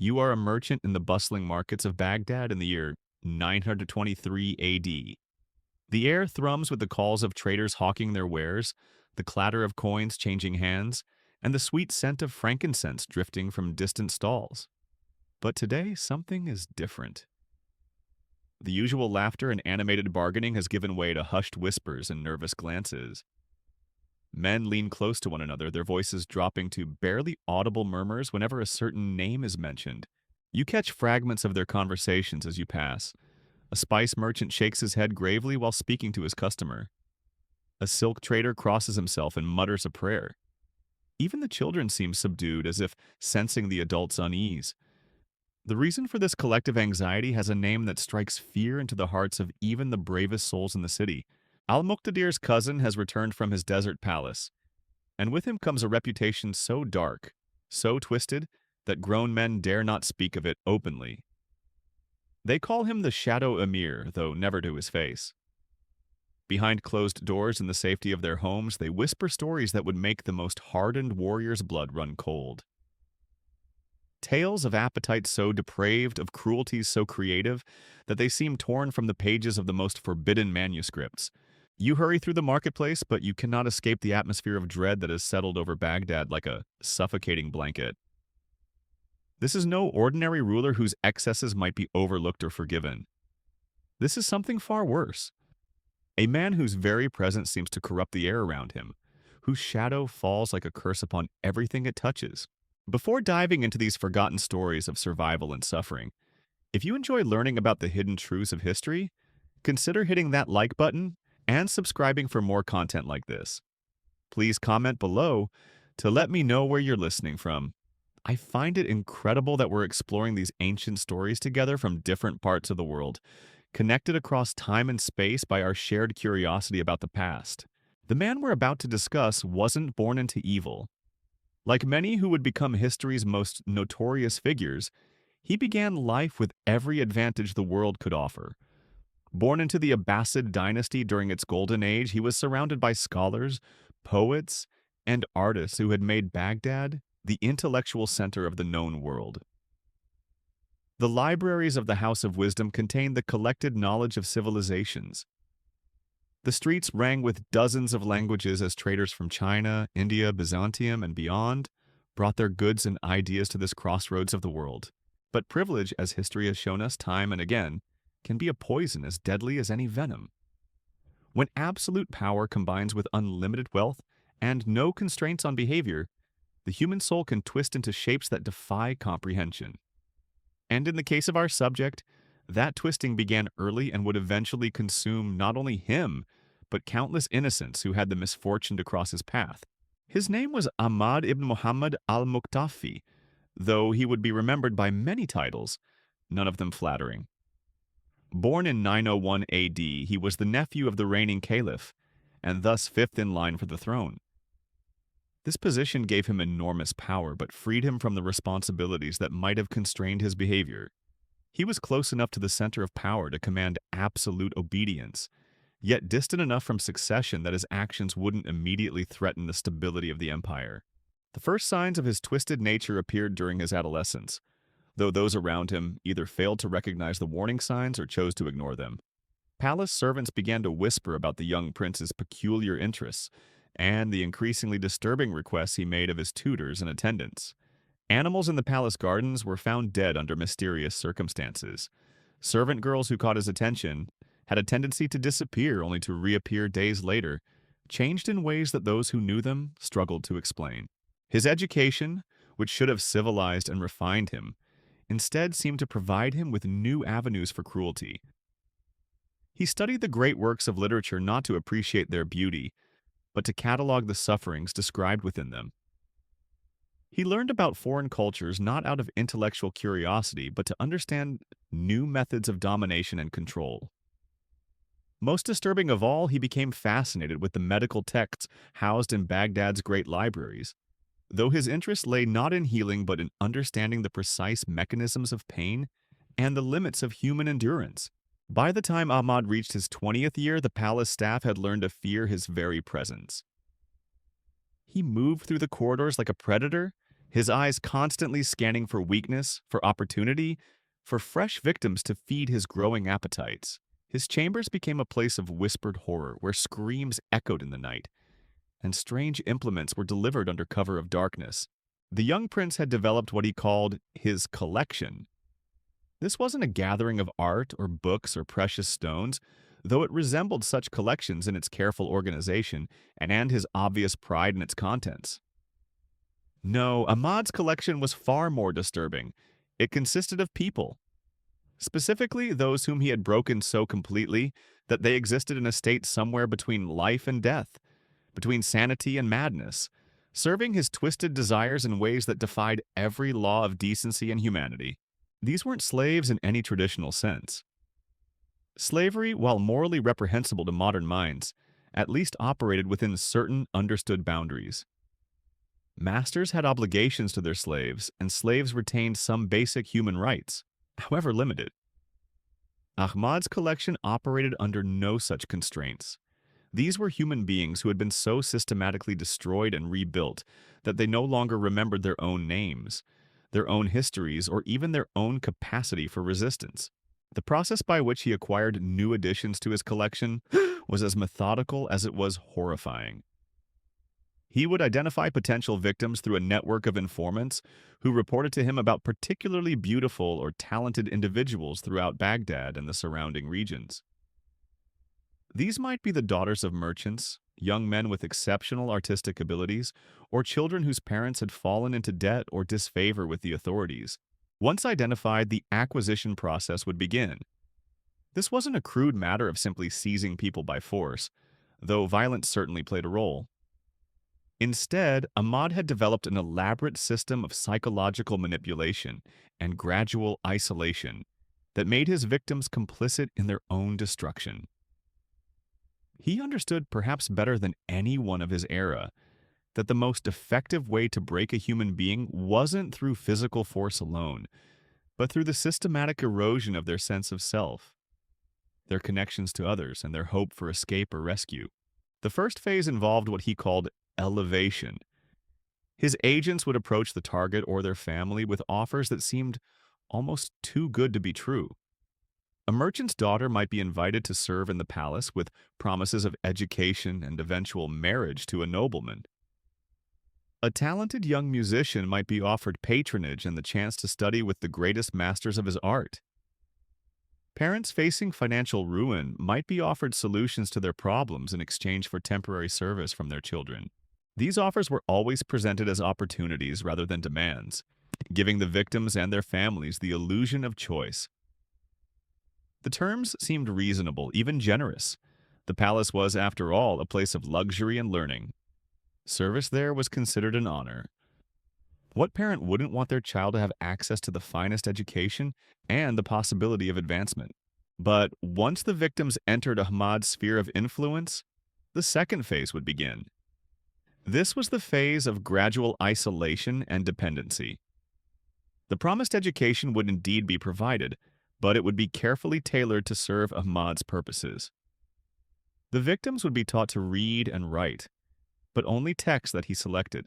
You are a merchant in the bustling markets of Baghdad in the year 923 AD. The air thrums with the calls of traders hawking their wares, the clatter of coins changing hands, and the sweet scent of frankincense drifting from distant stalls. But today, something is different. The usual laughter and animated bargaining has given way to hushed whispers and nervous glances. Men lean close to one another, their voices dropping to barely audible murmurs whenever a certain name is mentioned. You catch fragments of their conversations as you pass. A spice merchant shakes his head gravely while speaking to his customer. A silk trader crosses himself and mutters a prayer. Even the children seem subdued, as if sensing the adults' unease. The reason for this collective anxiety has a name that strikes fear into the hearts of even the bravest souls in the city. Al-Muqtadir's cousin has returned from his desert palace, and with him comes a reputation so dark, so twisted, that grown men dare not speak of it openly. They call him the Shadow Emir, though never to his face. Behind closed doors in the safety of their homes, they whisper stories that would make the most hardened warrior's blood run cold. Tales of appetites so depraved, of cruelties so creative, that they seem torn from the pages of the most forbidden manuscripts. You hurry through the marketplace, but you cannot escape the atmosphere of dread that has settled over Baghdad like a suffocating blanket. This is no ordinary ruler whose excesses might be overlooked or forgiven. This is something far worse. A man whose very presence seems to corrupt the air around him, whose shadow falls like a curse upon everything it touches. Before diving into these forgotten stories of survival and suffering, if you enjoy learning about the hidden truths of history, consider hitting that like button and subscribing for more content like this. Please comment below to let me know where you're listening from. I find it incredible that we're exploring these ancient stories together from different parts of the world, connected across time and space by our shared curiosity about the past. The man we're about to discuss wasn't born into evil. Like many who would become history's most notorious figures, he began life with every advantage the world could offer. Born into the Abbasid dynasty during its golden age, he was surrounded by scholars, poets, and artists who had made Baghdad the intellectual center of the known world. The libraries of the House of Wisdom contained the collected knowledge of civilizations. The streets rang with dozens of languages as traders from China, India, Byzantium, and beyond brought their goods and ideas to this crossroads of the world. But privilege, as history has shown us time and again, can be a poison as deadly as any venom. When absolute power combines with unlimited wealth and no constraints on behavior, the human soul can twist into shapes that defy comprehension. And in the case of our subject, that twisting began early and would eventually consume not only him, but countless innocents who had the misfortune to cross his path. His name was Ahmad ibn Muhammad al-Muqtafi, though he would be remembered by many titles, none of them flattering. Born in 901 AD, he was the nephew of the reigning caliph, and thus fifth in line for the throne. This position gave him enormous power, but freed him from the responsibilities that might have constrained his behavior. He was close enough to the center of power to command absolute obedience, yet distant enough from succession that his actions wouldn't immediately threaten the stability of the empire. The first signs of his twisted nature appeared during his adolescence, though those around him either failed to recognize the warning signs or chose to ignore them. Palace servants began to whisper about the young prince's peculiar interests and the increasingly disturbing requests he made of his tutors and attendants. Animals in the palace gardens were found dead under mysterious circumstances. Servant girls who caught his attention had a tendency to disappear only to reappear days later, changed in ways that those who knew them struggled to explain. His education, which should have civilized and refined him, instead seemed to provide him with new avenues for cruelty. He studied the great works of literature not to appreciate their beauty, but to catalog the sufferings described within them. He learned about foreign cultures not out of intellectual curiosity, but to understand new methods of domination and control. Most disturbing of all, he became fascinated with the medical texts housed in Baghdad's great libraries. Though his interest lay not in healing but in understanding the precise mechanisms of pain and the limits of human endurance. By the time Ahmad reached his 20th year, the palace staff had learned to fear his very presence. He moved through the corridors like a predator, his eyes constantly scanning for weakness, for opportunity, for fresh victims to feed his growing appetites. His chambers became a place of whispered horror where screams echoed in the night, and strange implements were delivered under cover of darkness. The young prince had developed what he called his collection. This wasn't a gathering of art or books or precious stones, though it resembled such collections in its careful organization and his obvious pride in its contents. No, Ahmad's collection was far more disturbing. It consisted of people, specifically those whom he had broken so completely that they existed in a state somewhere between life and death, between sanity and madness, serving his twisted desires in ways that defied every law of decency and humanity. These weren't slaves in any traditional sense. Slavery, while morally reprehensible to modern minds, at least operated within certain understood boundaries. Masters had obligations to their slaves, and slaves retained some basic human rights, however limited. Ahmad's collection operated under no such constraints. These were human beings who had been so systematically destroyed and rebuilt that they no longer remembered their own names, their own histories, or even their own capacity for resistance. The process by which he acquired new additions to his collection was as methodical as it was horrifying. He would identify potential victims through a network of informants who reported to him about particularly beautiful or talented individuals throughout Baghdad and the surrounding regions. These might be the daughters of merchants, young men with exceptional artistic abilities, or children whose parents had fallen into debt or disfavor with the authorities. Once identified, the acquisition process would begin. This wasn't a crude matter of simply seizing people by force, though violence certainly played a role. Instead, Ahmad had developed an elaborate system of psychological manipulation and gradual isolation that made his victims complicit in their own destruction. He understood perhaps better than anyone of his era that the most effective way to break a human being wasn't through physical force alone, but through the systematic erosion of their sense of self, their connections to others, and their hope for escape or rescue. The first phase involved what he called elevation. His agents would approach the target or their family with offers that seemed almost too good to be true. A merchant's daughter might be invited to serve in the palace with promises of education and eventual marriage to a nobleman. A talented young musician might be offered patronage and the chance to study with the greatest masters of his art. Parents facing financial ruin might be offered solutions to their problems in exchange for temporary service from their children. These offers were always presented as opportunities rather than demands, giving the victims and their families the illusion of choice. The terms seemed reasonable, even generous. The palace was, after all, a place of luxury and learning. Service there was considered an honor. What parent wouldn't want their child to have access to the finest education and the possibility of advancement? But once the victims entered Ahmad's sphere of influence, the second phase would begin. This was the phase of gradual isolation and dependency. The promised education would indeed be provided, but it would be carefully tailored to serve Ahmad's purposes. The victims would be taught to read and write, but only texts that he selected.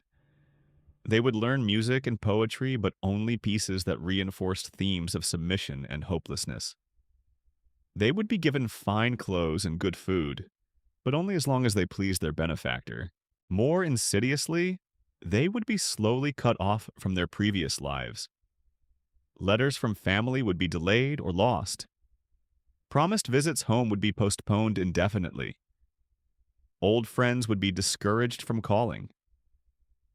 They would learn music and poetry, but only pieces that reinforced themes of submission and hopelessness. They would be given fine clothes and good food, but only as long as they pleased their benefactor. More insidiously, they would be slowly cut off from their previous lives. Letters from family would be delayed or lost. Promised visits home would be postponed indefinitely. Old friends would be discouraged from calling.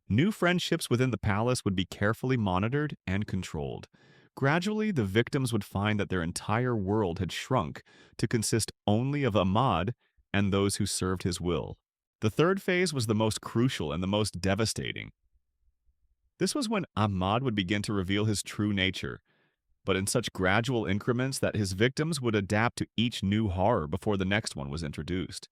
New friendships within the palace would be carefully monitored and controlled. Gradually, the victims would find that their entire world had shrunk to consist only of Ahmad and those who served his will. The third phase was the most crucial and the most devastating. This was when Ahmad would begin to reveal his true nature, but in such gradual increments that his victims would adapt to each new horror before the next one was introduced.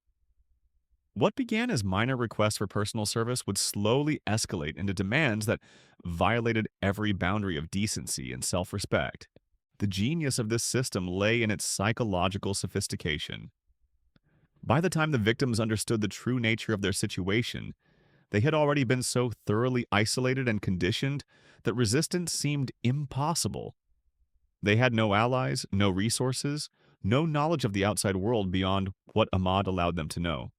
What began as minor requests for personal service would slowly escalate into demands that violated every boundary of decency and self-respect. The genius of this system lay in its psychological sophistication. By the time the victims understood the true nature of their situation, They had already been so thoroughly isolated and conditioned that resistance seemed impossible. They had no allies, no resources, no knowledge of the outside world beyond what Ahmad allowed them to know.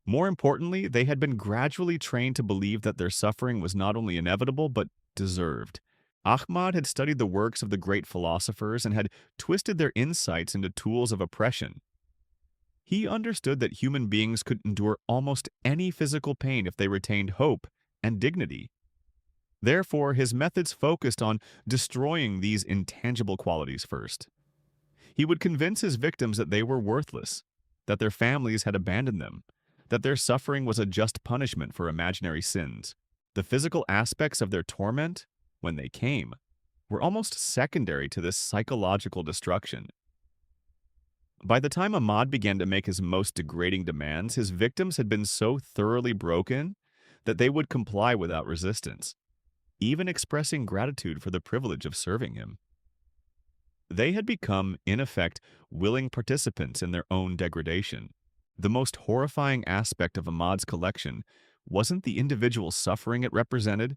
More importantly, they had been gradually trained to believe that their suffering was not only inevitable but deserved. Ahmad had studied the works of the great philosophers and had twisted their insights into tools of oppression. He understood that human beings could endure almost any physical pain if they retained hope and dignity. Therefore, his methods focused on destroying these intangible qualities first. He would convince his victims that they were worthless, that their families had abandoned them, that their suffering was a just punishment for imaginary sins. The physical aspects of their torment, when they came, were almost secondary to this psychological destruction. By the time Ahmad began to make his most degrading demands, his victims had been so thoroughly broken that they would comply without resistance, even expressing gratitude for the privilege of serving him. They had become, in effect, willing participants in their own degradation. The most horrifying aspect of Ahmad's collection wasn't the individual suffering it represented,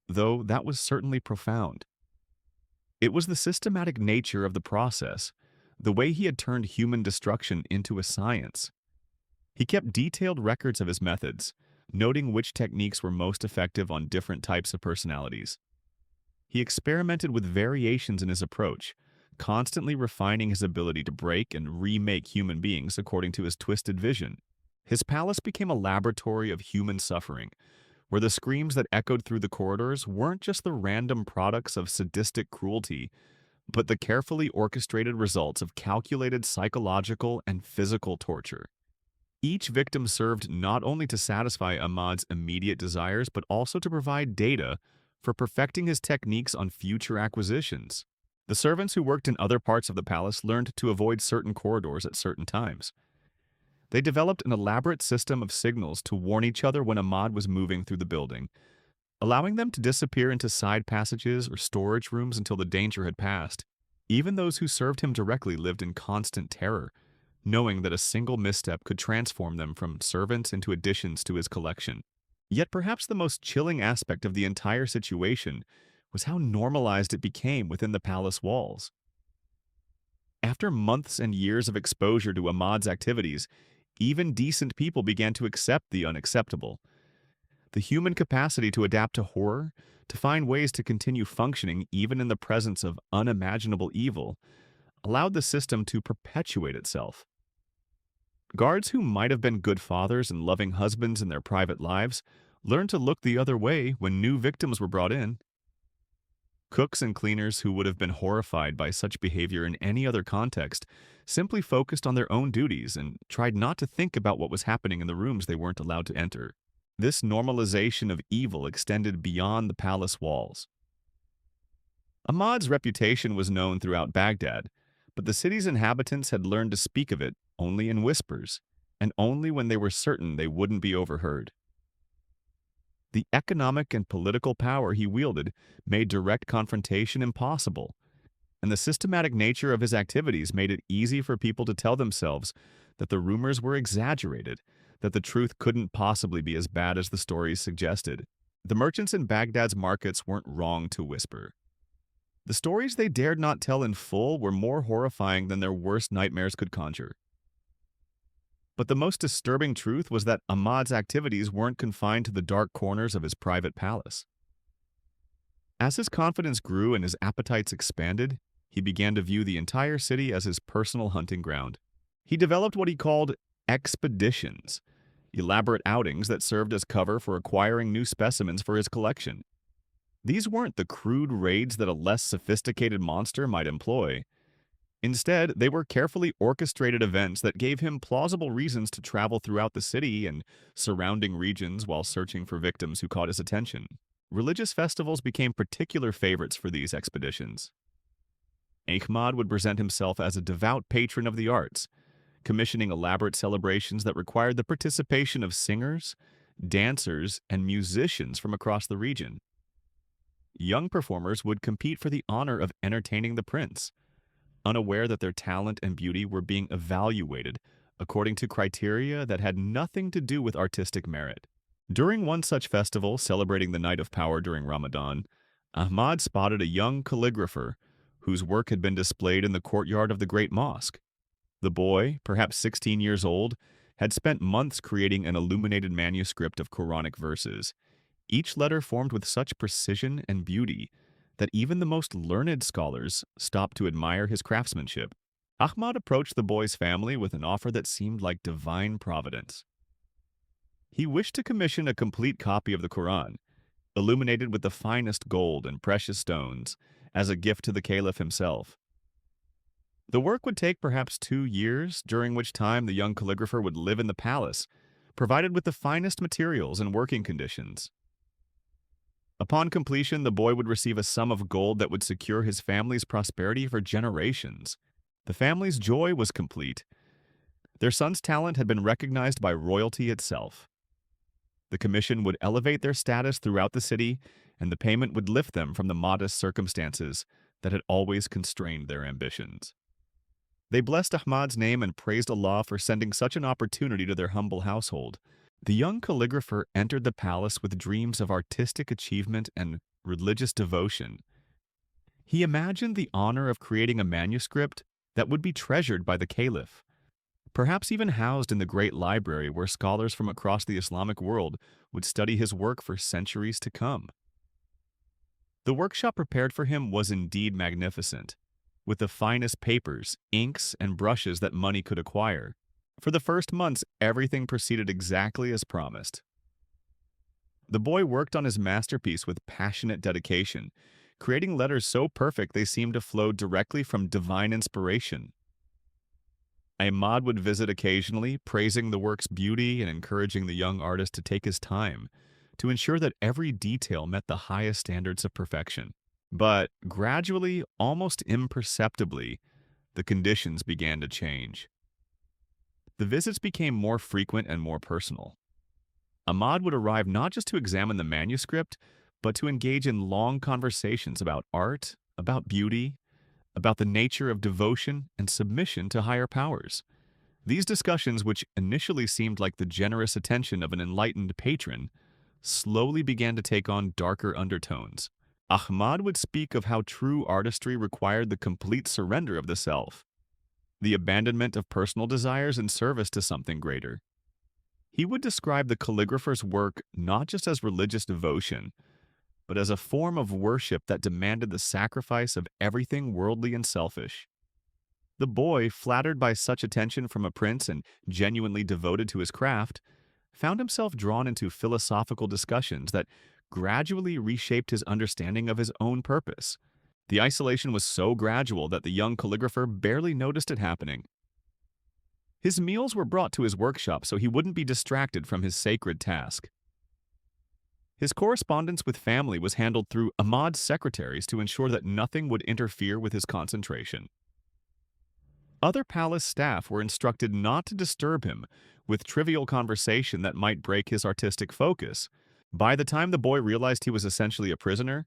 though that was certainly profound. It was the systematic nature of the process, the way he had turned human destruction into a science. He kept detailed records of his methods, noting which techniques were most effective on different types of personalities. He experimented with variations in his approach, constantly refining his ability to break and remake human beings according to his twisted vision. His palace became a laboratory of human suffering, where the screams that echoed through the corridors weren't just the random products of sadistic cruelty, but the carefully orchestrated results of calculated psychological and physical torture. Each victim served not only to satisfy Ahmad's immediate desires, but also to provide data for perfecting his techniques on future acquisitions. The servants who worked in other parts of the palace learned to avoid certain corridors at certain times. They developed an elaborate system of signals to warn each other when Ahmad was moving through the building, allowing them to disappear into side passages or storage rooms until the danger had passed. Even those who served him directly lived in constant terror, knowing that a single misstep could transform them from servants into additions to his collection. Yet perhaps the most chilling aspect of the entire situation was how normalized it became within the palace walls. After months and years of exposure to Ahmad's activities, even decent people began to accept the unacceptable. The human capacity to adapt to horror, to find ways to continue functioning even in the presence of unimaginable evil, allowed the system to perpetuate itself. Guards who might have been good fathers and loving husbands in their private lives learned to look the other way when new victims were brought in. Cooks and cleaners who would have been horrified by such behavior in any other context simply focused on their own duties and tried not to think about what was happening in the rooms they weren't allowed to enter. This normalization of evil extended beyond the palace walls. Ahmad's reputation was known throughout Baghdad, but the city's inhabitants had learned to speak of it only in whispers, and only when they were certain they wouldn't be overheard. The economic and political power he wielded made direct confrontation impossible, and the systematic nature of his activities made it easy for people to tell themselves that the rumors were exaggerated, that the truth couldn't possibly be as bad as the stories suggested. The merchants in Baghdad's markets weren't wrong to whisper. The stories they dared not tell in full were more horrifying than their worst nightmares could conjure. But the most disturbing truth was that Ahmad's activities weren't confined to the dark corners of his private palace. As his confidence grew and his appetites expanded, he began to view the entire city as his personal hunting ground. He developed what he called expeditions, elaborate outings that served as cover for acquiring new specimens for his collection. These weren't the crude raids that a less sophisticated monster might employ. Instead, they were carefully orchestrated events that gave him plausible reasons to travel throughout the city and surrounding regions while searching for victims who caught his attention. Religious festivals became particular favorites for these expeditions. Ahmad would present himself as a devout patron of the arts, commissioning elaborate celebrations that required the participation of singers, dancers, and musicians from across the region. Young performers would compete for the honor of entertaining the prince, unaware that their talent and beauty were being evaluated according to criteria that had nothing to do with artistic merit. During one such festival celebrating the Night of Power during Ramadan, Ahmad spotted a young calligrapher whose work had been displayed in the courtyard of the Great Mosque. The boy, perhaps 16 years old, had spent months creating an illuminated manuscript of Quranic verses, each letter formed with such precision and beauty that even the most learned scholars stopped to admire his craftsmanship. Ahmad approached the boy's family with an offer that seemed like divine providence. He wished to commission a complete copy of the Quran, illuminated with the finest gold and precious stones, as a gift to the caliph himself. The work would take perhaps 2 years, during which time the young calligrapher would live in the palace, provided with the finest materials and working conditions. Upon completion, the boy would receive a sum of gold that would secure his family's prosperity for generations. The family's joy was complete. Their son's talent had been recognized by royalty itself. The commission would elevate their status throughout the city, and the payment would lift them from the modest circumstances that had always constrained their ambitions. They blessed Ahmad's name and praised Allah for sending such an opportunity to their humble household. The young calligrapher entered the palace with dreams of artistic achievement and religious devotion. He imagined the honor of creating a manuscript that would be treasured by the caliph, perhaps even housed in the great library where scholars from across the Islamic world would study his work for centuries to come. The workshop prepared for him was indeed magnificent, with the finest papers, inks, and brushes that money could acquire. For the first months, everything proceeded exactly as promised. The boy worked on his masterpiece with passionate dedication, creating letters so perfect they seemed to flow directly from divine inspiration. Ahmad would visit occasionally, praising the work's beauty and encouraging the young artist to take his time to ensure that every detail met the highest standards of perfection. But gradually, almost imperceptibly, the conditions began to change. The visits became more frequent and more personal. Ahmad would arrive not just to examine the manuscript, but to engage in long conversations about art, about beauty, about the nature of devotion and submission to higher powers. These discussions, which initially seemed like the generous attention of an enlightened patron, slowly began to take on darker undertones. Ahmad would speak of how true artistry required the complete surrender of the self, the abandonment of personal desires in service to something greater. He would describe the calligrapher's work not just as religious devotion, but as a form of worship that demanded the sacrifice of everything worldly and selfish. The boy, flattered by such attention from a prince and genuinely devoted to his craft, found himself drawn into philosophical discussions that gradually reshaped his understanding of his own purpose. The isolation was so gradual that the young calligrapher barely noticed it happening. His meals were brought to his workshop so he wouldn't be distracted from his sacred task. His correspondence with family was handled through Ahmad's secretaries to ensure that nothing would interfere with his concentration. Other palace staff were instructed not to disturb him with trivial conversation that might break his artistic focus. By the time the boy realized he was essentially a prisoner,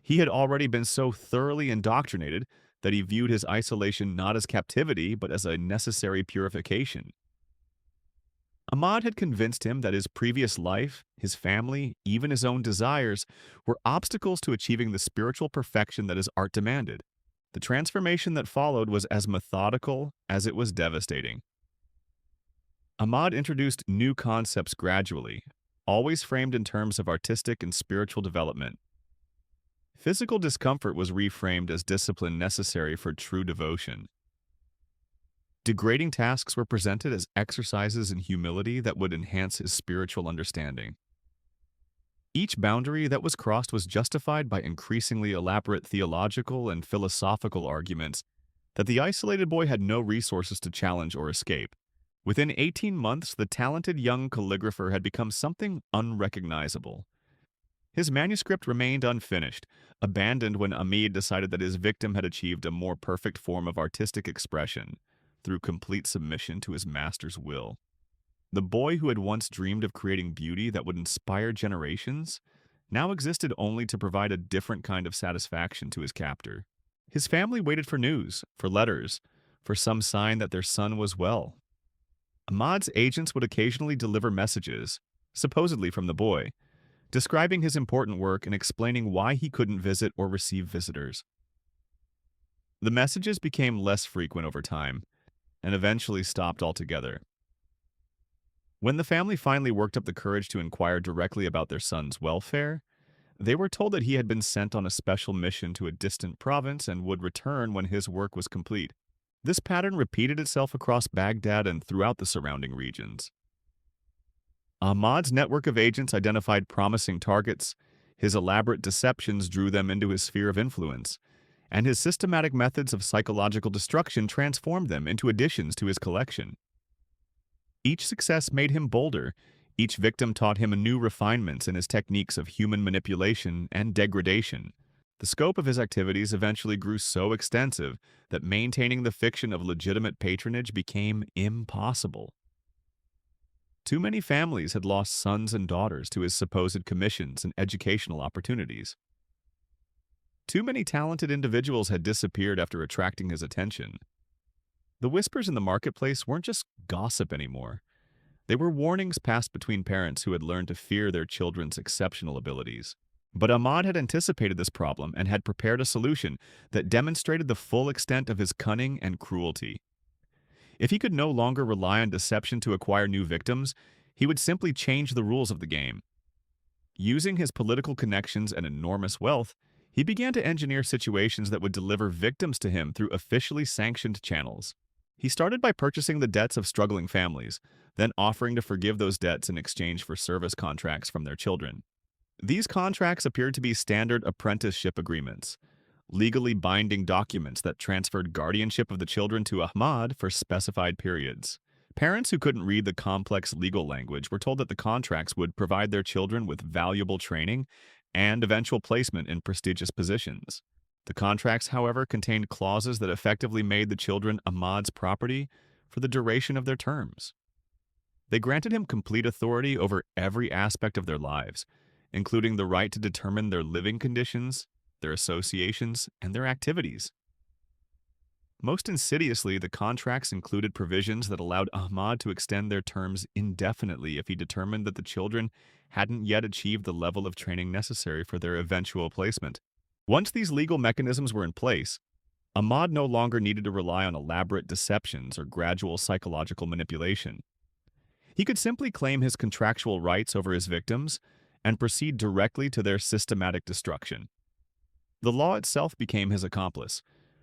he had already been so thoroughly indoctrinated that he viewed his isolation not as captivity but as a necessary purification. Ahmad had convinced him that his previous life, his family, even his own desires, were obstacles to achieving the spiritual perfection that his art demanded. The transformation that followed was as methodical as it was devastating. Ahmad introduced new concepts gradually, always framed in terms of artistic and spiritual development. Physical discomfort was reframed as discipline necessary for true devotion. Degrading tasks were presented as exercises in humility that would enhance his spiritual understanding. Each boundary that was crossed was justified by increasingly elaborate theological and philosophical arguments that the isolated boy had no resources to challenge or escape. Within 18 months, the talented young calligrapher had become something unrecognizable. His manuscript remained unfinished, abandoned when Amid decided that his victim had achieved a more perfect form of artistic expression through complete submission to his master's will. The boy who had once dreamed of creating beauty that would inspire generations now existed only to provide a different kind of satisfaction to his captor. His family waited for news, for letters, for some sign that their son was well. Ahmad's agents would occasionally deliver messages, supposedly from the boy, describing his important work and explaining why he couldn't visit or receive visitors. The messages became less frequent over time and eventually stopped altogether. When the family finally worked up the courage to inquire directly about their son's welfare, they were told that he had been sent on a special mission to a distant province and would return when his work was complete. This pattern repeated itself across Baghdad and throughout the surrounding regions. Ahmad's network of agents identified promising targets, his elaborate deceptions drew them into his sphere of influence, and his systematic methods of psychological destruction transformed them into additions to his collection. Each success made him bolder. Each victim taught him new refinements in his techniques of human manipulation and degradation. The scope of his activities eventually grew so extensive that maintaining the fiction of legitimate patronage became impossible. Too many families had lost sons and daughters to his supposed commissions and educational opportunities. Too many talented individuals had disappeared after attracting his attention. The whispers in the marketplace weren't just gossip anymore. They were warnings passed between parents who had learned to fear their children's exceptional abilities. But Ahmad had anticipated this problem and had prepared a solution that demonstrated the full extent of his cunning and cruelty. If he could no longer rely on deception to acquire new victims, he would simply change the rules of the game. Using his political connections and enormous wealth, he began to engineer situations that would deliver victims to him through officially sanctioned channels. He started by purchasing the debts of struggling families, then offering to forgive those debts in exchange for service contracts from their children. These contracts appeared to be standard apprenticeship agreements, legally binding documents that transferred guardianship of the children to Ahmad for specified periods. Parents who couldn't read the complex legal language were told that the contracts would provide their children with valuable training and eventual placement in prestigious positions. The contracts, however, contained clauses that effectively made the children Ahmad's property for the duration of their terms. They granted him complete authority over every aspect of their lives, including the right to determine their living conditions, their associations, and their activities. Most insidiously, the contracts included provisions that allowed Ahmad to extend their terms indefinitely if he determined that the children hadn't yet achieved the level of training necessary for their eventual placement. Once these legal mechanisms were in place, Ahmad no longer needed to rely on elaborate deceptions or gradual psychological manipulation. He could simply claim his contractual rights over his victims and proceed directly to their systematic destruction. The law itself became his accomplice,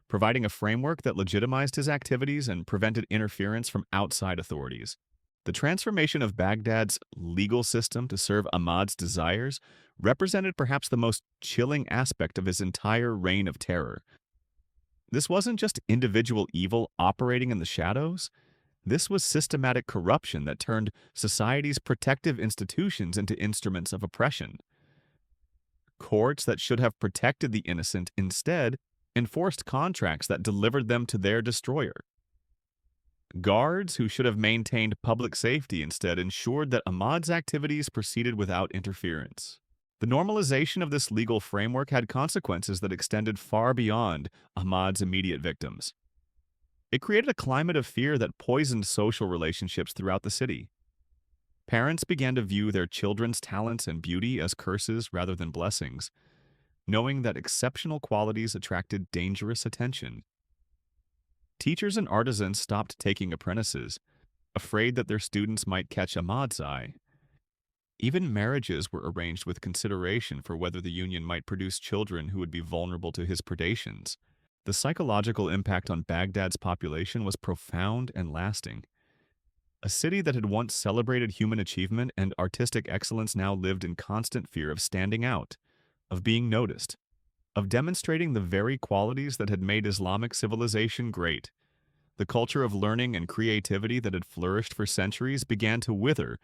providing a framework that legitimized his activities and prevented interference from outside authorities. The transformation of Baghdad's legal system to serve Ahmad's desires represented perhaps the most chilling aspect of his entire reign of terror. This wasn't just individual evil operating in the shadows. This was systematic corruption that turned society's protective institutions into instruments of oppression. Courts that should have protected the innocent instead enforced contracts that delivered them to their destroyer. Guards who should have maintained public safety instead ensured that Ahmad's activities proceeded without interference. The normalization of this legal framework had consequences that extended far beyond Ahmad's immediate victims. It created a climate of fear that poisoned social relationships throughout the city. Parents began to view their children's talents and beauty as curses rather than blessings, knowing that exceptional qualities attracted dangerous attention. Teachers and artisans stopped taking apprentices, afraid that their students might catch Ahmad's eye. Even marriages were arranged with consideration for whether the union might produce children who would be vulnerable to his predations. The psychological impact on Baghdad's population was profound and lasting. A city that had once celebrated human achievement and artistic excellence now lived in constant fear of standing out, of being noticed, of demonstrating the very qualities that had made Islamic civilization great. The culture of learning and creativity that had flourished for centuries began to wither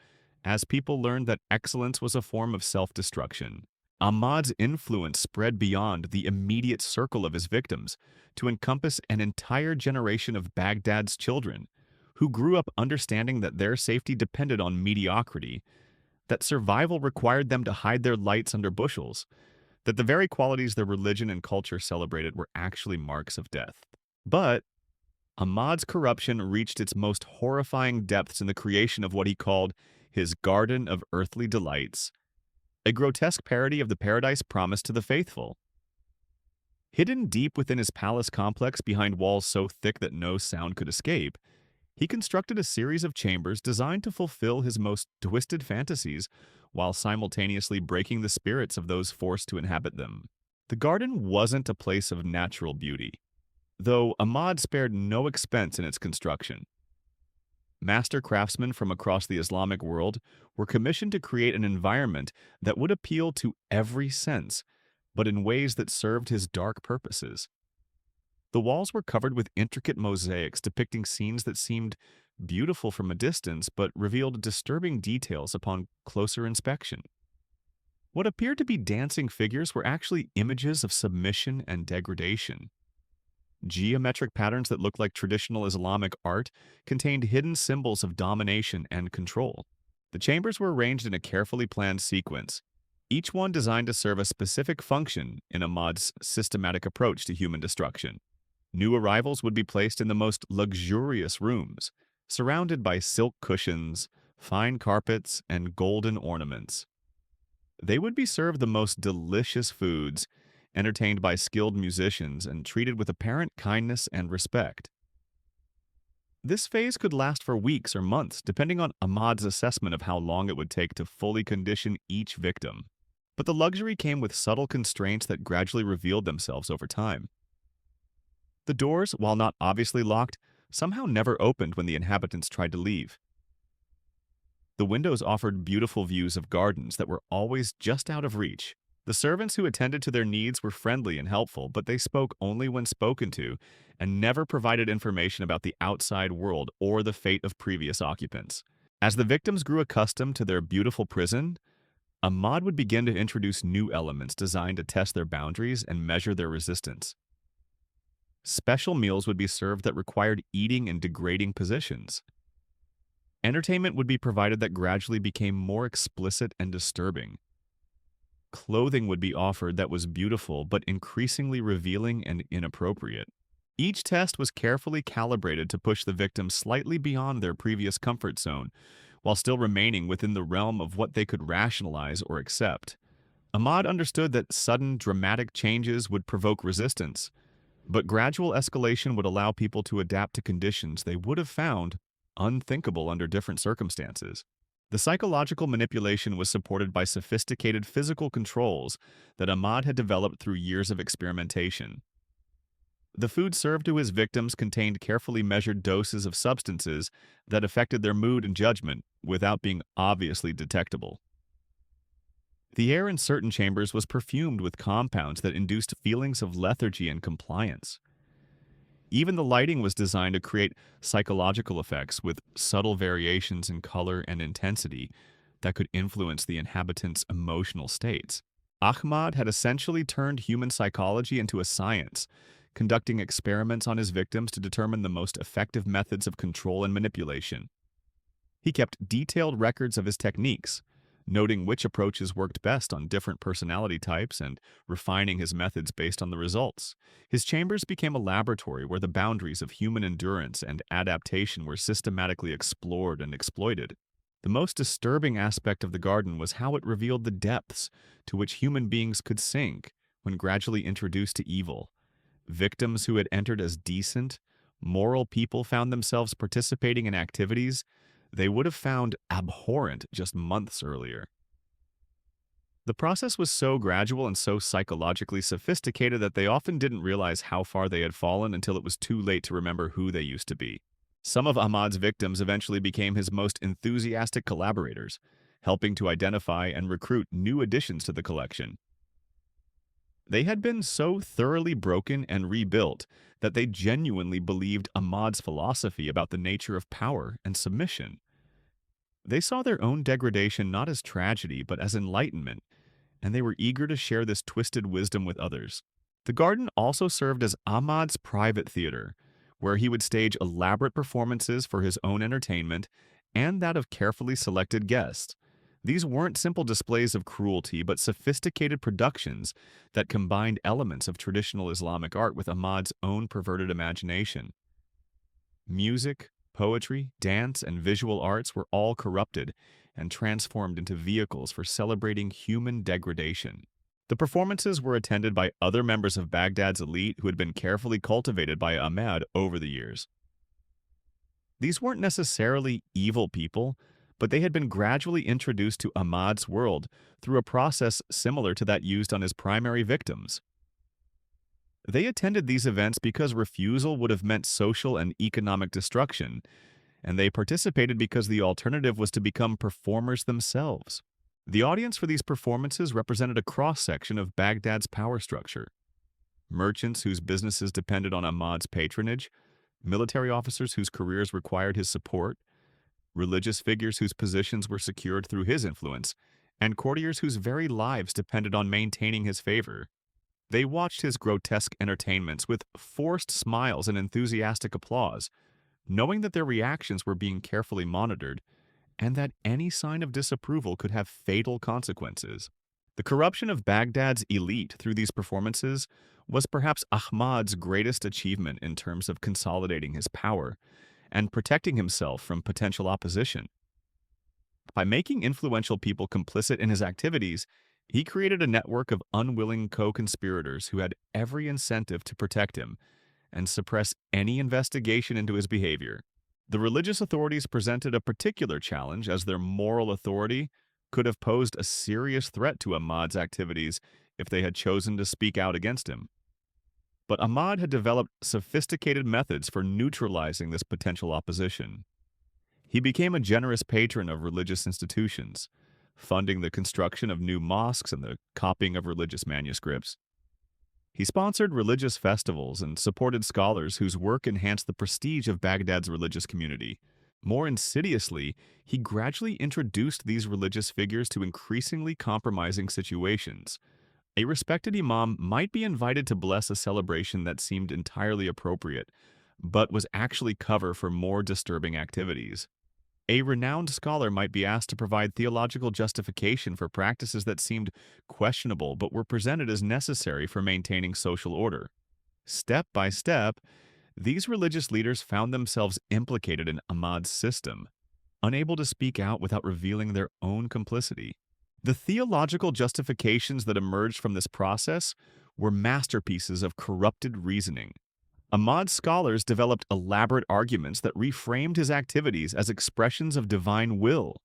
as people learned that excellence was a form of self-destruction. Ahmad's influence spread beyond the immediate circle of his victims to encompass an entire generation of Baghdad's children who grew up understanding that their safety depended on mediocrity, that survival required them to hide their lights under bushels, that the very qualities their religion and culture celebrated were actually marks of death. But Ahmad's corruption reached its most horrifying depths in the creation of what he called his Garden of Earthly Delights, a grotesque parody of the paradise promised to the faithful. Hidden deep within his palace complex behind walls so thick that no sound could escape, he constructed a series of chambers designed to fulfill his most twisted fantasies while simultaneously breaking the spirits of those forced to inhabit them. The garden wasn't a place of natural beauty, though Ahmad spared no expense in its construction. Master craftsmen from across the Islamic world were commissioned to create an environment that would appeal to every sense, but in ways that served his dark purposes. The walls were covered with intricate mosaics depicting scenes that seemed beautiful from a distance but revealed disturbing details upon closer inspection. What appeared to be dancing figures were actually images of submission and degradation. Geometric patterns that looked like traditional Islamic art contained hidden symbols of domination and control. The chambers were arranged in a carefully planned sequence, each one designed to serve a specific function in Ahmad's systematic approach to human destruction. New arrivals would be placed in the most luxurious rooms, surrounded by silk cushions, fine carpets, and golden ornaments. They would be served the most delicious foods, entertained by skilled musicians, and treated with apparent kindness and respect. This phase could last for weeks or months, depending on Ahmad's assessment of how long it would take to fully condition each victim. But the luxury came with subtle constraints that gradually revealed themselves over time. The doors, while not obviously locked, somehow never opened when the inhabitants tried to leave. The windows offered beautiful views of gardens that were always just out of reach. The servants who attended to their needs were friendly and helpful, but they spoke only when spoken to and never provided information about the outside world or the fate of previous occupants. As the victims grew accustomed to their beautiful prison, Ahmad would begin to introduce new elements designed to test their boundaries and measure their resistance. Special meals would be served that required eating in degrading positions. Entertainment would be provided that gradually became more explicit and disturbing. Clothing would be offered that was beautiful but increasingly revealing and inappropriate. Each test was carefully calibrated to push the victim slightly beyond their previous comfort zone, while still remaining within the realm of what they could rationalize or accept. Ahmad understood that sudden, dramatic changes would provoke resistance, but gradual escalation would allow people to adapt to conditions they would have found unthinkable under different circumstances. The psychological manipulation was supported by sophisticated physical controls that Ahmad had developed through years of experimentation. The food served to his victims contained carefully measured doses of substances that affected their mood and judgment without being obviously detectable. The air in certain chambers was perfumed with compounds that induced feelings of lethargy and compliance. Even the lighting was designed to create psychological effects with subtle variations in color and intensity that could influence the inhabitants' emotional states. Ahmad had essentially turned human psychology into a science, conducting experiments on his victims to determine the most effective methods of control and manipulation. He kept detailed records of his techniques, noting which approaches worked best on different personality types and refining his methods based on the results. His chambers became a laboratory where the boundaries of human endurance and adaptation were systematically explored and exploited. The most disturbing aspect of the garden was how it revealed the depths to which human beings could sink when gradually introduced to evil. Victims who had entered as decent, moral people found themselves participating in activities they would have found abhorrent just months earlier. The process was so gradual and so psychologically sophisticated that they often didn't realize how far they had fallen until it was too late to remember who they used to be. Some of Ahmad's victims eventually became his most enthusiastic collaborators, helping to identify and recruit new additions to the collection. They had been so thoroughly broken and rebuilt that they genuinely believed Ahmad's philosophy about the nature of power and submission. They saw their own degradation not as tragedy but as enlightenment, and they were eager to share this twisted wisdom with others. The garden also served as Ahmad's private theater, where he would stage elaborate performances for his own entertainment and that of carefully selected guests. These weren't simple displays of cruelty, but sophisticated productions that combined elements of traditional Islamic art with Ahmad's own perverted imagination. Music, poetry, dance, and visual arts were all corrupted and transformed into vehicles for celebrating human degradation. The performances were attended by other members of Baghdad's elite who had been carefully cultivated by Ahmad over the years. These weren't necessarily evil people, but they had been gradually introduced to Ahmad's world through a process similar to that used on his primary victims. They attended these events because refusal would have meant social and economic destruction, and they participated because the alternative was to become performers themselves. The audience for these performances represented a cross-section of Baghdad's power structure. Merchants whose businesses depended on Ahmad's patronage, military officers whose careers required his support, religious figures whose positions were secured through his influence, and courtiers whose very lives depended on maintaining his favor. They watched his grotesque entertainments with forced smiles and enthusiastic applause, knowing that their reactions were being carefully monitored and that any sign of disapproval could have fatal consequences. The corruption of Baghdad's elite through these performances was perhaps Ahmad's greatest achievement in terms of consolidating his power and protecting himself from potential opposition. By making influential people complicit in his activities, he created a network of unwilling co-conspirators who had every incentive to protect him and suppress any investigation into his behavior. The religious authorities presented a particular challenge as their moral authority could have posed a serious threat to Ahmad's activities if they had chosen to speak out against him. But Ahmad had developed sophisticated methods for neutralizing this potential opposition. He became a generous patron of religious institutions, funding the construction of new mosques and the copying of religious manuscripts. He sponsored religious festivals and supported scholars whose work enhanced the prestige of Baghdad's religious community. More insidiously, he gradually introduced these religious figures to increasingly compromising situations. A respected imam might be invited to bless a celebration that seemed entirely appropriate, but was actually cover for more disturbing activities. A renowned scholar might be asked to provide theological justification for practices that seemed questionable but were presented as necessary for maintaining social order. Step by step, these religious leaders found themselves implicated in Ahmad's system, unable to speak out without revealing their own complicity. The theological justifications that emerged from this process were masterpieces of corrupted reasoning. Ahmad's scholars developed elaborate arguments that reframed his activities as expressions of divine will,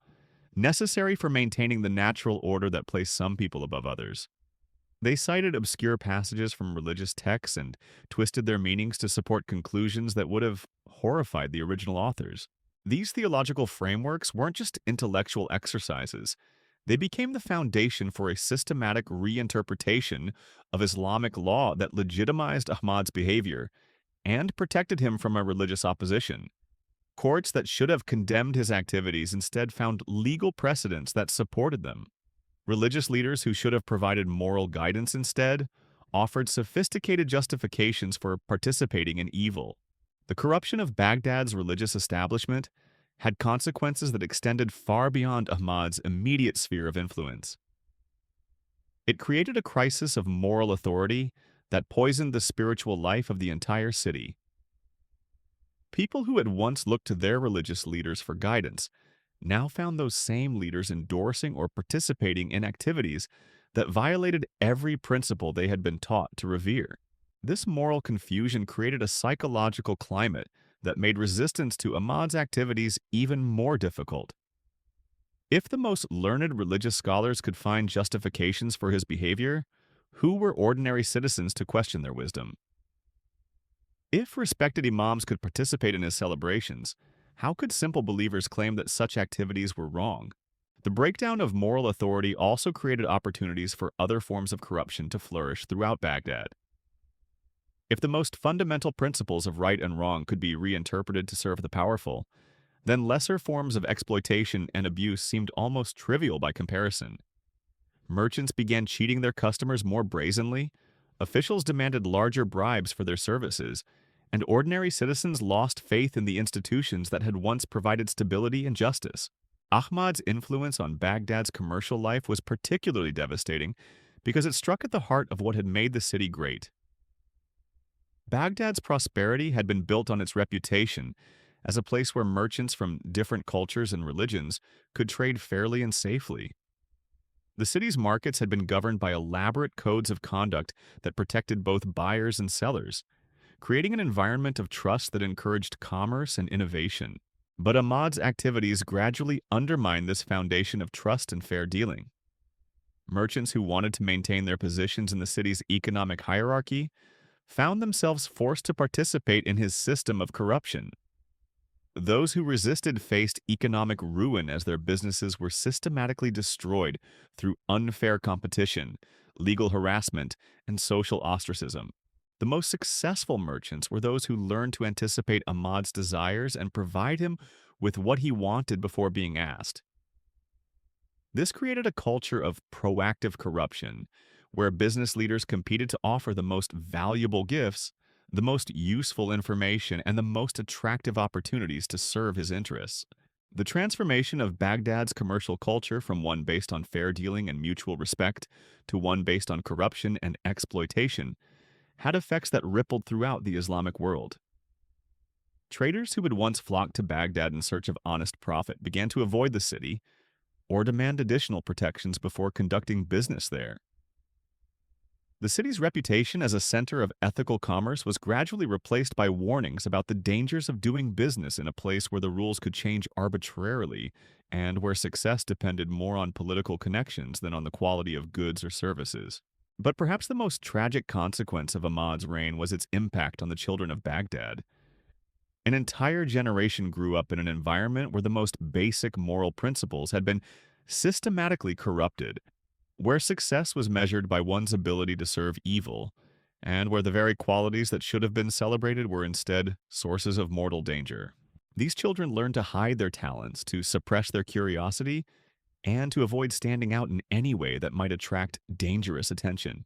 necessary for maintaining the natural order that placed some people above others. They cited obscure passages from religious texts and twisted their meanings to support conclusions that would have horrified the original authors. These theological frameworks weren't just intellectual exercises. They became the foundation for a systematic reinterpretation of Islamic law that legitimized Ahmad's behavior and protected him from a religious opposition. Courts that should have condemned his activities instead found legal precedents that supported them. Religious leaders who should have provided moral guidance instead offered sophisticated justifications for participating in evil. The corruption of Baghdad's religious establishment had consequences that extended far beyond Ahmad's immediate sphere of influence. It created a crisis of moral authority that poisoned the spiritual life of the entire city. People who had once looked to their religious leaders for guidance now found those same leaders endorsing or participating in activities that violated every principle they had been taught to revere. This moral confusion created a psychological climate that made resistance to Ahmad's activities even more difficult. If the most learned religious scholars could find justifications for his behavior, who were ordinary citizens to question their wisdom? If respected imams could participate in his celebrations, how could simple believers claim that such activities were wrong? The breakdown of moral authority also created opportunities for other forms of corruption to flourish throughout Baghdad. If the most fundamental principles of right and wrong could be reinterpreted to serve the powerful, then lesser forms of exploitation and abuse seemed almost trivial by comparison. Merchants began cheating their customers more brazenly, officials demanded larger bribes for their services, and ordinary citizens lost faith in the institutions that had once provided stability and justice. Ahmad's influence on Baghdad's commercial life was particularly devastating because it struck at the heart of what had made the city great. Baghdad's prosperity had been built on its reputation as a place where merchants from different cultures and religions could trade fairly and safely. The city's markets had been governed by elaborate codes of conduct that protected both buyers and sellers, creating an environment of trust that encouraged commerce and innovation. But Ahmad's activities gradually undermined this foundation of trust and fair dealing. Merchants who wanted to maintain their positions in the city's economic hierarchy found themselves forced to participate in his system of corruption. Those who resisted faced economic ruin as their businesses were systematically destroyed through unfair competition, legal harassment, and social ostracism. The most successful merchants were those who learned to anticipate Ahmad's desires and provide him with what he wanted before being asked. This created a culture of proactive corruption, where business leaders competed to offer the most valuable gifts, the most useful information, and the most attractive opportunities to serve his interests. The transformation of Baghdad's commercial culture from one based on fair dealing and mutual respect to one based on corruption and exploitation had effects that rippled throughout the Islamic world. Traders who had once flocked to Baghdad in search of honest profit began to avoid the city or demand additional protections before conducting business there. The city's reputation as a center of ethical commerce was gradually replaced by warnings about the dangers of doing business in a place where the rules could change arbitrarily and where success depended more on political connections than on the quality of goods or services. But perhaps the most tragic consequence of Ahmad's reign was its impact on the children of Baghdad. An entire generation grew up in an environment where the most basic moral principles had been systematically corrupted, where success was measured by one's ability to serve evil, and where the very qualities that should have been celebrated were instead sources of mortal danger. These children learned to hide their talents, to suppress their curiosity, and to avoid standing out in any way that might attract dangerous attention.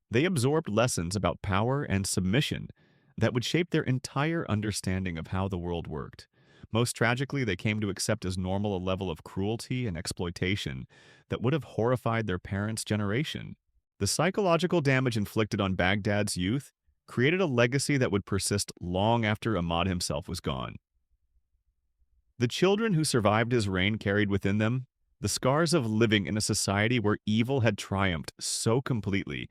They absorbed lessons about power and submission that would shape their entire understanding of how the world worked. Most tragically, they came to accept as normal a level of cruelty and exploitation that would have horrified their parents' generation. The psychological damage inflicted on Baghdad's youth created a legacy that would persist long after Ahmad himself was gone. The children who survived his reign carried within them the scars of living in a society where evil had triumphed so completely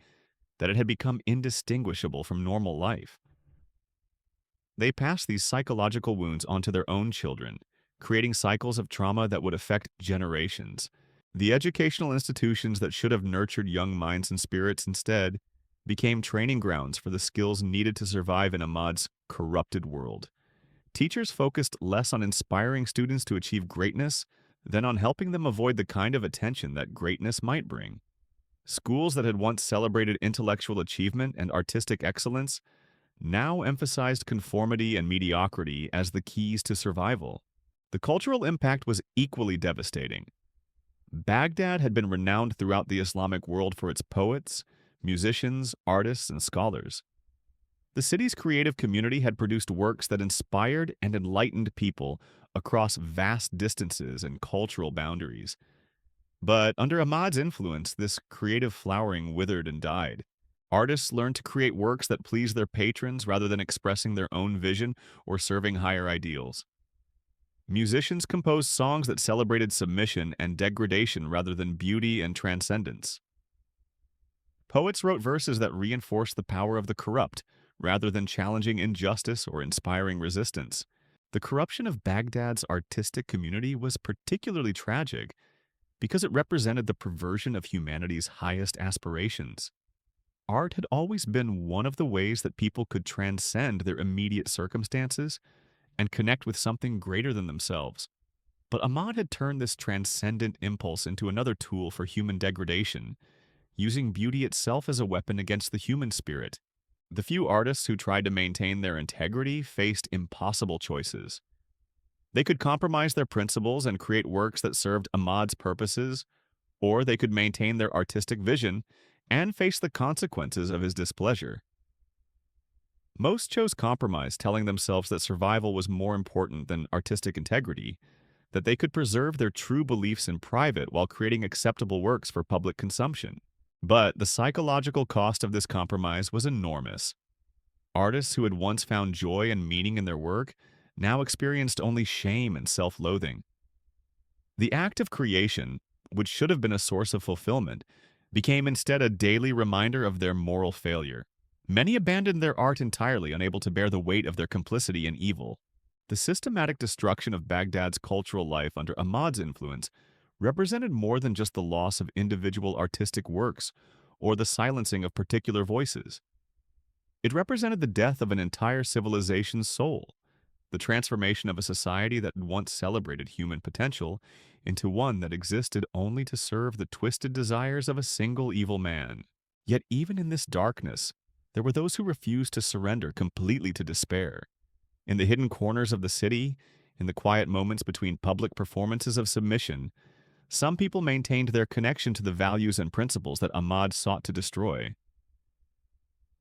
that it had become indistinguishable from normal life. They passed these psychological wounds onto their own children, creating cycles of trauma that would affect generations. The educational institutions that should have nurtured young minds and spirits instead became training grounds for the skills needed to survive in Ahmad's corrupted world. Teachers focused less on inspiring students to achieve greatness than on helping them avoid the kind of attention that greatness might bring. Schools that had once celebrated intellectual achievement and artistic excellence now emphasized conformity and mediocrity as the keys to survival. The cultural impact was equally devastating. Baghdad had been renowned throughout the Islamic world for its poets, musicians, artists, and scholars. The city's creative community had produced works that inspired and enlightened people across vast distances and cultural boundaries. But under Ahmad's influence, this creative flowering withered and died. Artists learned to create works that pleased their patrons rather than expressing their own vision or serving higher ideals. Musicians composed songs that celebrated submission and degradation rather than beauty and transcendence. Poets wrote verses that reinforced the power of the corrupt rather than challenging injustice or inspiring resistance. The corruption of Baghdad's artistic community was particularly tragic because it represented the perversion of humanity's highest aspirations. Art had always been one of the ways that people could transcend their immediate circumstances and connect with something greater than themselves. But Ahmad had turned this transcendent impulse into another tool for human degradation, using beauty itself as a weapon against the human spirit. The few artists who tried to maintain their integrity faced impossible choices. They could compromise their principles and create works that served Ahmad's purposes, or they could maintain their artistic vision and face the consequences of his displeasure. Most chose compromise, telling themselves that survival was more important than artistic integrity, that they could preserve their true beliefs in private while creating acceptable works for public consumption. But the psychological cost of this compromise was enormous. Artists who had once found joy and meaning in their work now experienced only shame and self-loathing. The act of creation, which should have been a source of fulfillment, became instead a daily reminder of their moral failure. Many abandoned their art entirely, unable to bear the weight of their complicity in evil. The systematic destruction of Baghdad's cultural life under Ahmad's influence represented more than just the loss of individual artistic works or the silencing of particular voices. It represented the death of an entire civilization's soul, the transformation of a society that had once celebrated human potential into one that existed only to serve the twisted desires of a single evil man. Yet even in this darkness, there were those who refused to surrender completely to despair. In the hidden corners of the city, in the quiet moments between public performances of submission, some people maintained their connection to the values and principles that Ahmad sought to destroy.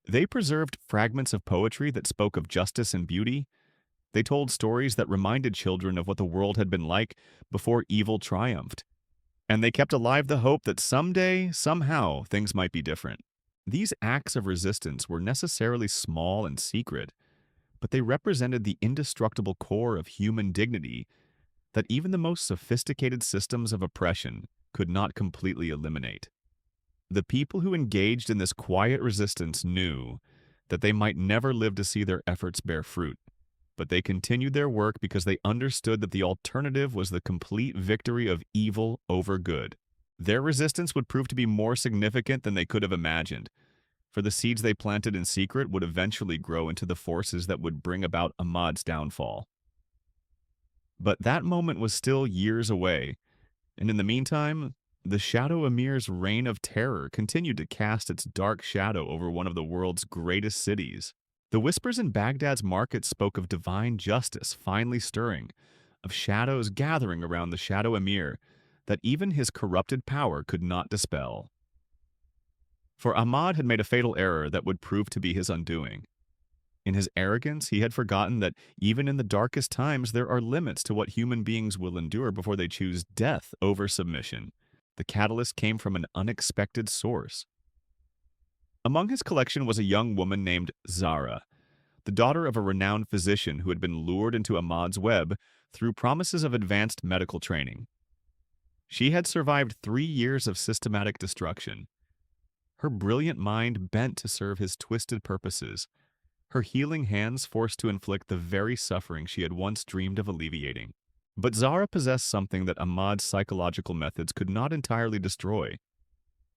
They preserved fragments of poetry that spoke of justice and beauty. They told stories that reminded children of what the world had been like before evil triumphed. And they kept alive the hope that someday, somehow, things might be different. These acts of resistance were necessarily small and secret, but they represented the indestructible core of human dignity that even the most sophisticated systems of oppression could not completely eliminate. The people who engaged in this quiet resistance knew that they might never live to see their efforts bear fruit, but they continued their work because they understood that the alternative was the complete victory of evil over good. Their resistance would prove to be more significant than they could have imagined, for the seeds they planted in secret would eventually grow into the forces that would bring about Ahmad's downfall. But that moment was still years away, and in the meantime, the Shadow Emir's reign of terror continued to cast its dark shadow over one of the world's greatest cities. The whispers in Baghdad's markets spoke of divine justice finally stirring, of shadows gathering around the Shadow Emir that even his corrupted power could not dispel. For Ahmad had made a fatal error that would prove to be his undoing. In his arrogance, he had forgotten that even in the darkest times there are limits to what human beings will endure before they choose death over submission. The catalyst came from an unexpected source. Among his collection was a young woman named Zara, the daughter of a renowned physician who had been lured into Ahmad's web through promises of advanced medical training. She had survived 3 years of systematic destruction, her brilliant mind bent to serve his twisted purposes, her healing hands forced to inflict the very suffering she had once dreamed of alleviating. But Zara possessed something that Ahmad's psychological methods could not entirely destroy: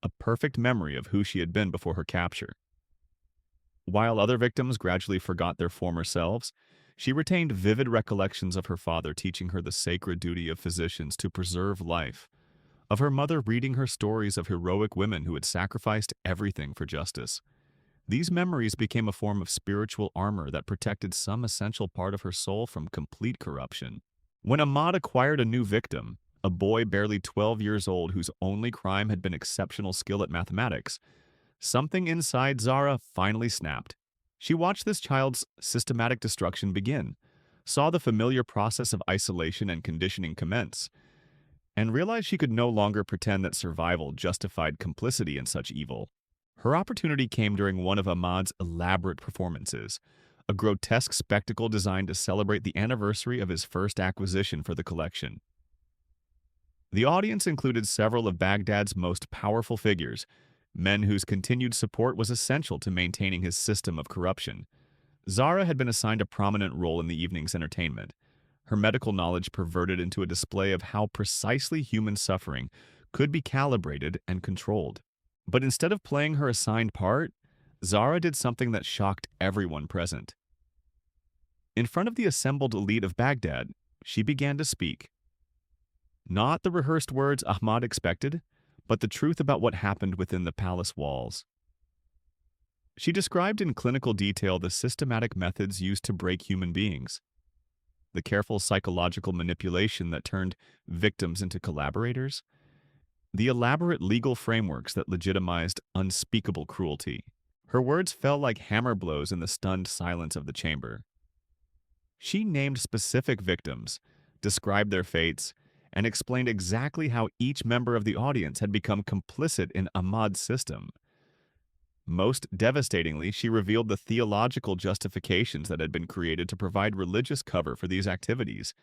a perfect memory of who she had been before her capture. While other victims gradually forgot their former selves, she retained vivid recollections of her father teaching her the sacred duty of physicians to preserve life, of her mother reading her stories of heroic women who had sacrificed everything for justice. These memories became a form of spiritual armor that protected some essential part of her soul from complete corruption. When Ahmad acquired a new victim, a boy barely 12 years old whose only crime had been exceptional skill at mathematics, something inside Zara finally snapped. She watched this child's systematic destruction begin, saw the familiar process of isolation and conditioning commence, and realized she could no longer pretend that survival justified complicity in such evil. Her opportunity came during one of Ahmad's elaborate performances, a grotesque spectacle designed to celebrate the anniversary of his first acquisition for the collection. The audience included several of Baghdad's most powerful figures, men whose continued support was essential to maintaining his system of corruption. Zara had been assigned a prominent role in the evening's entertainment, her medical knowledge perverted into a display of how precisely human suffering could be calibrated and controlled. But instead of playing her assigned part, Zara did something that shocked everyone present. In front of the assembled elite of Baghdad, she began to speak. Not the rehearsed words Ahmad expected, but the truth about what happened within the palace walls. She described in clinical detail the systematic methods used to break human beings, the careful psychological manipulation that turned victims into collaborators, the elaborate legal frameworks that legitimized unspeakable cruelty. Her words fell like hammer blows in the stunned silence of the chamber. She named specific victims, described their fates, and explained exactly how each member of the audience had become complicit in Ahmad's system. Most devastatingly, she revealed the theological justifications that had been created to provide religious cover for these activities,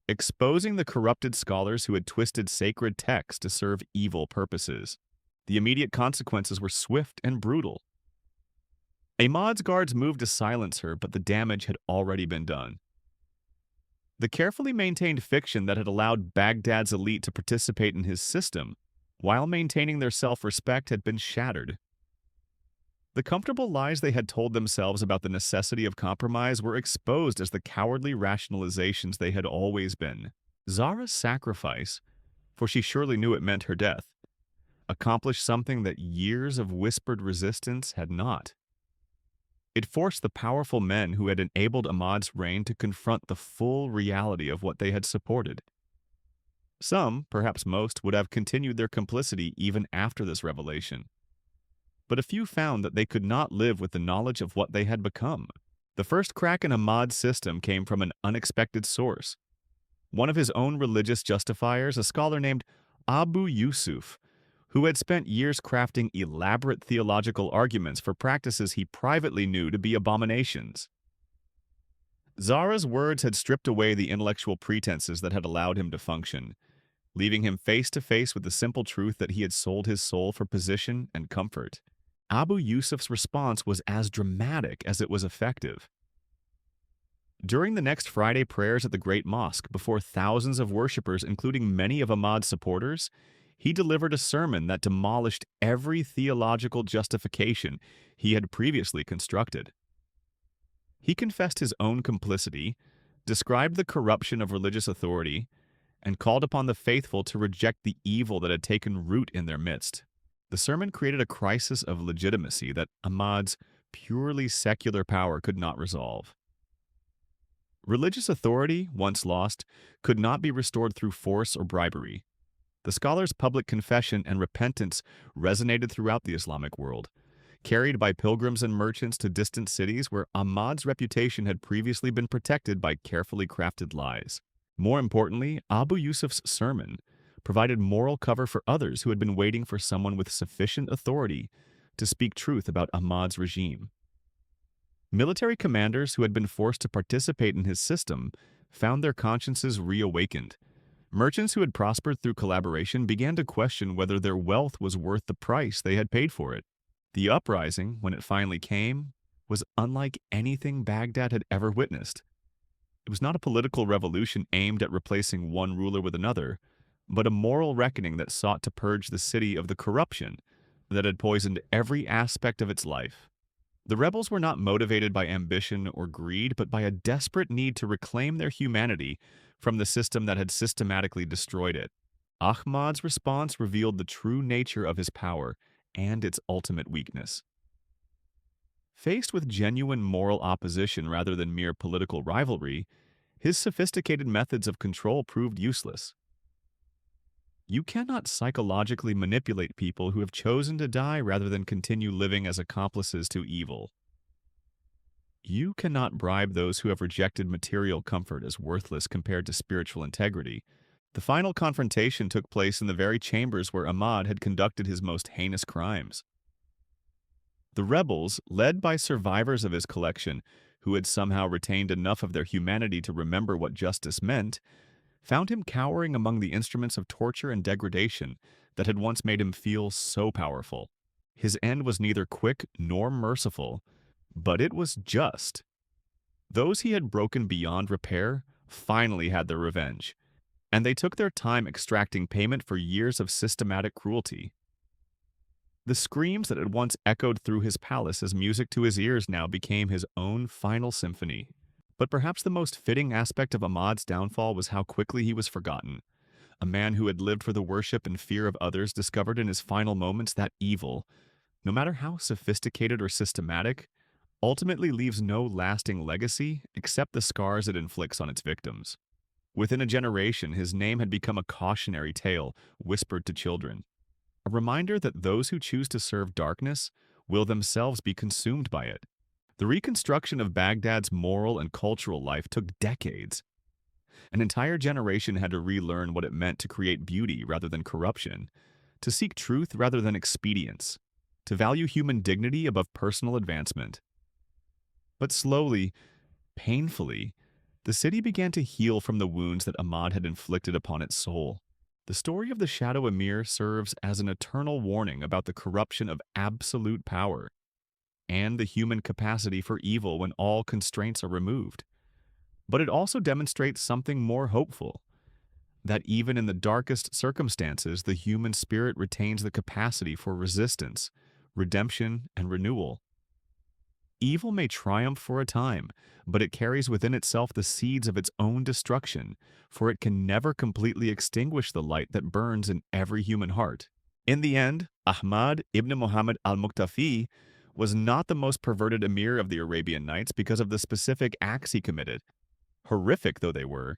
exposing the corrupted scholars who had twisted sacred texts to serve evil purposes. The immediate consequences were swift and brutal. Ahmad's guards moved to silence her, but the damage had already been done. The carefully maintained fiction that had allowed Baghdad's elite to participate in his system, while maintaining their self-respect, had been shattered. The comfortable lies they had told themselves about the necessity of compromise were exposed as the cowardly rationalizations they had always been. Zara's sacrifice, for she surely knew it meant her death, accomplished something that years of whispered resistance had not. It forced the powerful men who had enabled Ahmad's reign to confront the full reality of what they had supported. Some, perhaps most, would have continued their complicity even after this revelation. But a few found that they could not live with the knowledge of what they had become. The first crack in Ahmad's system came from an unexpected source. One of his own religious justifiers, a scholar named Abu Yusuf, who had spent years crafting elaborate theological arguments for practices he privately knew to be abominations. Zara's words had stripped away the intellectual pretenses that had allowed him to function, leaving him face to face with the simple truth that he had sold his soul for position and comfort. Abu Yusuf's response was as dramatic as it was effective. During the next Friday prayers at the Great Mosque, before thousands of worshippers, including many of Ahmad's supporters, he delivered a sermon that demolished every theological justification he had previously constructed. He confessed his own complicity, described the corruption of religious authority, and called upon the faithful to reject the evil that had taken root in their midst. The sermon created a crisis of legitimacy that Ahmad's purely secular power could not resolve. Religious authority, once lost, could not be restored through force or bribery. The scholar's public confession and repentance resonated throughout the Islamic world, carried by pilgrims and merchants to distant cities where Ahmad's reputation had previously been protected by carefully crafted lies. More importantly, Abu Yusuf's sermon provided moral cover for others who had been waiting for someone with sufficient authority to speak truth about Ahmad's regime. Military commanders who had been forced to participate in his system found their consciences reawakened. Merchants who had prospered through collaboration began to question whether their wealth was worth the price they had paid for it. The uprising, when it finally came, was unlike anything Baghdad had ever witnessed. It was not a political revolution aimed at replacing one ruler with another, but a moral reckoning that sought to purge the city of the corruption that had poisoned every aspect of its life. The rebels were not motivated by ambition or greed, but by a desperate need to reclaim their humanity from the system that had systematically destroyed it. Ahmad's response revealed the true nature of his power and its ultimate weakness. Faced with genuine moral opposition rather than mere political rivalry, his sophisticated methods of control proved useless. You cannot psychologically manipulate people who have chosen to die rather than continue living as accomplices to evil. You cannot bribe those who have rejected material comfort as worthless compared to spiritual integrity. The final confrontation took place in the very chambers where Ahmad had conducted his most heinous crimes. The rebels, led by survivors of his collection, who had somehow retained enough of their humanity to remember what justice meant, found him cowering among the instruments of torture and degradation that had once made him feel so powerful. His end was neither quick nor merciful, but it was just. Those he had broken beyond repair finally had their revenge, and they took their time extracting payment for years of systematic cruelty. The screams that had once echoed through his palace as music to his ears now became his own final symphony. But perhaps the most fitting aspect of Ahmad's downfall was how quickly he was forgotten. A man who had lived for the worship and fear of others discovered in his final moments that evil, no matter how sophisticated or systematic, ultimately leaves no lasting legacy except the scars it inflicts on its victims. Within a generation, his name had become a cautionary tale whispered to children, a reminder that those who choose to serve darkness will themselves be consumed by it. The reconstruction of Baghdad's moral and cultural life took decades. An entire generation had to relearn what it meant to create beauty rather than corruption, to seek truth rather than expedience. to value human dignity above personal advancement. But slowly, painfully, the city began to heal from the wounds that Ahmad had inflicted upon its soul. The story of the Shadow Emir serves as an eternal warning about the corruption of absolute power and the human capacity for evil when all constraints are removed. But it also demonstrates something more hopeful, that even in the darkest circumstances, the human spirit retains the capacity for resistance, redemption, and renewal. Evil may triumph for a time, but it carries within itself the seeds of its own destruction, for it can never completely extinguish the light that burns in every human heart. In the end, Ahmad ibn Muhammad al-Muqtafi was not the most perverted emir of the Arabian Nights because of the specific acts he committed, horrific though they were.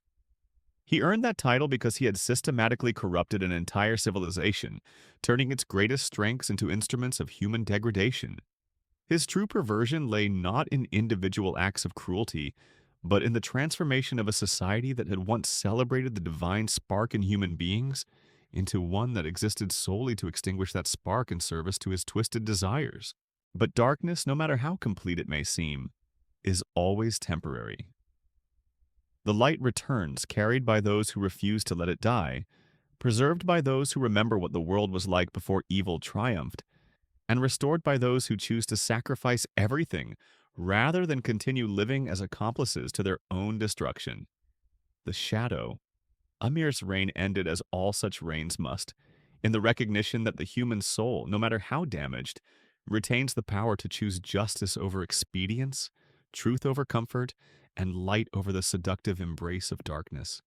He earned that title because he had systematically corrupted an entire civilization, turning its greatest strengths into instruments of human degradation. His true perversion lay not in individual acts of cruelty, but in the transformation of a society that had once celebrated the divine spark in human beings into one that existed solely to extinguish that spark in service to his twisted desires. But darkness, no matter how complete it may seem, is always temporary. The light returns, carried by those who refuse to let it die, preserved by those who remember what the world was like before evil triumphed, and restored by those who choose to sacrifice everything rather than continue living as accomplices to their own destruction. The shadow. Amir's reign ended as all such reigns must, in the recognition that the human soul, no matter how damaged, retains the power to choose justice over expedience, truth over comfort, and light over the seductive embrace of darkness.